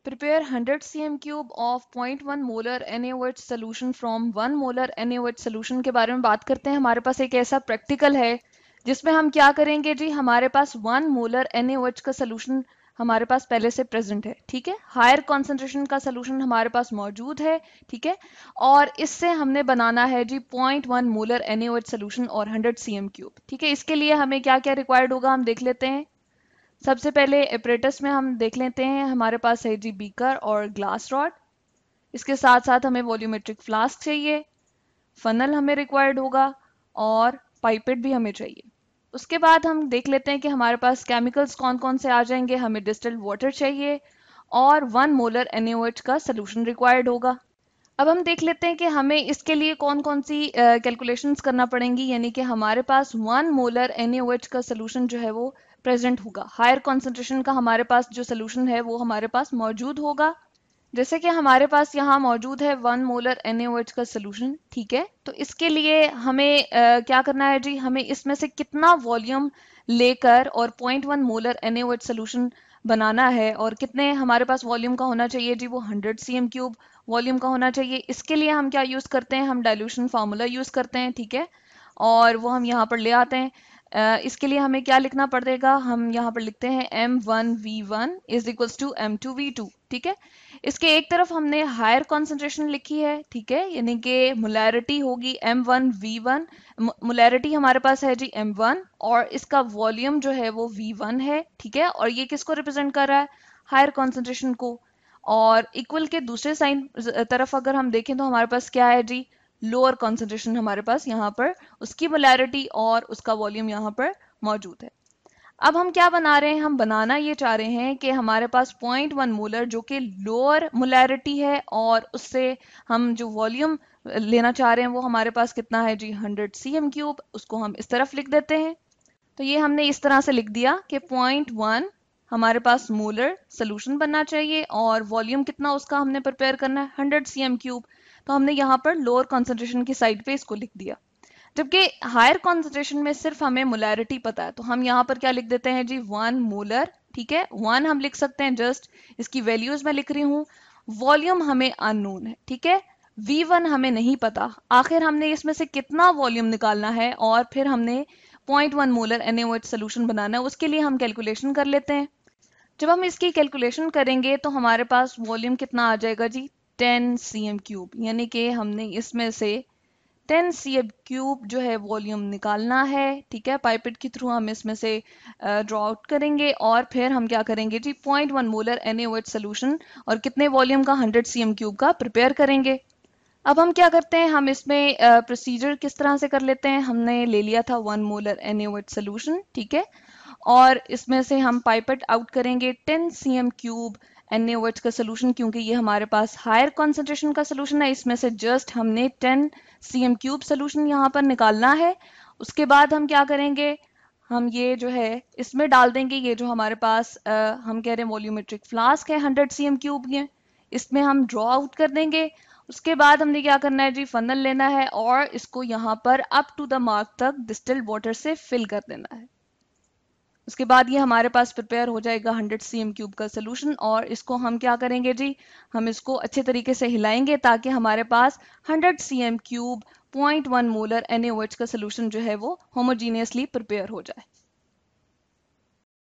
Prepare 100 cm cube of 0.1 molar NaOH solution from 1 molar NaOH solution के बारे में बात करते हैं। हमारे पास एक ऐसा प्रैक्टिकल है जिसमें हम क्या करेंगे जी, हमारे पास 1 मोलर NaOH का सोल्यूशन हमारे पास पहले से प्रेजेंट है, ठीक है। हायर कॉन्सेंट्रेशन का सोल्यूशन हमारे पास मौजूद है, ठीक है। और इससे हमने बनाना है जी 0.1 मोलर NaOH सोल्यूशन और 100 cm क्यूब, ठीक है। इसके लिए हमें क्या क्या रिक्वायर्ड होगा हम देख लेते हैं। सबसे पहले एपरेटस में हम देख लेते हैं, हमारे पास है जी बीकर और ग्लास रॉड। इसके साथ साथ हमें वॉल्यूमेट्रिक फ्लास्क चाहिए, फनल हमें रिक्वायर्ड होगा और पाइपेट भी हमें चाहिए। उसके बाद हम देख लेते हैं कि हमारे पास केमिकल्स कौन कौन से आ जाएंगे। हमें डिस्टिल्ड वाटर चाहिए और 1 मोलर NaOH का सोल्यूशन रिक्वायर्ड होगा। अब हम देख लेते हैं कि हमें इसके लिए कौन कौन सी कैलकुलेशंस करना पड़ेंगी, यानी कि हमारे पास 1 मोलर NaOH का सोल्यूशन जो है वो प्रेजेंट होगा। हायर कॉन्सेंट्रेशन का हमारे पास जो सोल्यूशन है वो हमारे पास मौजूद होगा। जैसे कि हमारे पास यहाँ मौजूद है 1 मोलर NaOH का सोल्यूशन, ठीक है। तो इसके लिए हमें क्या करना है जी, हमें इसमें से कितना वॉल्यूम लेकर और 0.1 मोलर NaOH सोल्यूशन बनाना है और कितने हमारे पास वॉल्यूम का होना चाहिए जी, वो 100 cm क्यूब वॉल्यूम का होना चाहिए। इसके लिए हम क्या यूज करते हैं, हम डाइल्यूशन फार्मूला यूज करते हैं, ठीक है। और वो हम यहाँ पर ले आते हैं। इसके लिए हमें क्या लिखना पड़ेगा, हम यहाँ पर लिखते हैं M1V1 is equals to M2V2, ठीक है। इसके एक तरफ हमने हायर कॉन्सेंट्रेशन लिखी है, ठीक है, यानी कि मोलैरिटी होगी M1V1। मोलैरिटी हमारे पास है जी M1 और इसका वॉल्यूम जो है वो V1 है, ठीक है। और ये किसको रिप्रेजेंट कर रहा है, हायर कॉन्सेंट्रेशन को। और इक्वल के दूसरे साइन तरफ अगर हम देखें तो हमारे पास क्या है जी, लोअर कॉन्सेंट्रेशन हमारे पास यहाँ पर, उसकी मोलैरिटी और उसका वॉल्यूम यहाँ पर मौजूद है। अब हम क्या बना रहे हैं, हम बनाना ये चाह रहे हैं कि हमारे पास 0.1 मोलर जो कि लोअर मोलैरिटी है और उससे हम जो वॉल्यूम लेना चाह रहे हैं वो हमारे पास कितना है जी, 100 cm क्यूब। उसको हम इस तरफ लिख देते हैं। तो ये हमने इस तरह से लिख दिया कि 0.1 हमारे पास मोलर सोल्यूशन बनना चाहिए और वॉल्यूम कितना उसका हमने प्रिपेयर करना है, 100 cm क्यूब। तो हमने यहाँ पर लोअर कॉन्सेंट्रेशन की साइड पे इसको लिख दिया। जबकि हायर कॉन्सेंट्रेशन में सिर्फ हमें मोलैरिटी पता है, तो हम यहाँ पर क्या लिख देते हैं जी, 1 मोलर, ठीक है। 1 हम लिख सकते हैं, जस्ट इसकी वैल्यूज मैं लिख रही हूँ। वॉल्यूम हमें अननोन है, ठीक है। V1 हमें नहीं पता। आखिर हमने इसमें से कितना वॉल्यूम निकालना है और फिर हमने 0.1 मोलर NaOH सोल्यूशन बनाना है, उसके लिए हम कैलकुलेशन कर लेते हैं। जब हम इसकी कैलकुलेशन करेंगे तो हमारे पास वॉल्यूम कितना आ जाएगा जी, 10 cm क्यूब, यानी कि हमने इसमें से 10 cm क्यूब जो है वॉल्यूम निकालना है, ठीक है। पाइपेट के थ्रू हम इसमें से ड्रॉ आउट करेंगे और फिर हम क्या करेंगे जी, 0.1 मोलर NaOH सोल्यूशन और कितने वॉल्यूम का, 100 cm क्यूब का प्रिपेयर करेंगे। अब हम क्या करते हैं, हम इसमें प्रोसीजर किस तरह से कर लेते हैं। हमने ले लिया था 1 मोलर NaOH सोल्यूशन, ठीक है। और इसमें से हम पाइपेट आउट करेंगे 10 cm क्यूब NaOH का सोल्यूशन, क्योंकि ये हमारे पास हायर कॉन्सेंट्रेशन का सोल्यूशन है। इसमें से जस्ट हमने 10 cm क्यूब सोल्यूशन यहाँ पर निकालना है। उसके बाद हम क्या करेंगे, हम ये जो है इसमें डाल देंगे, ये जो हमारे पास हम कह रहे हैं वॉल्यूमेट्रिक फ्लास्क है 100 cm क्यूब में, इसमें हम ड्रॉ आउट कर देंगे। उसके बाद हमने क्या करना है जी, फनल लेना है और इसको यहाँ पर अप टू द मार्क तक डिस्टिल्ड वाटर से फिल कर देना है। उसके बाद ये हमारे पास प्रिपेयर हो जाएगा 100 cm क्यूब का सोल्यूशन और इसको हम क्या करेंगे जी, हम इसको अच्छे तरीके से हिलाएंगे ताकि हमारे पास 100 cm क्यूब 0.1 मोलर NaOH का सोल्यूशन जो है वो होमोजीनियसली प्रिपेयर हो जाए।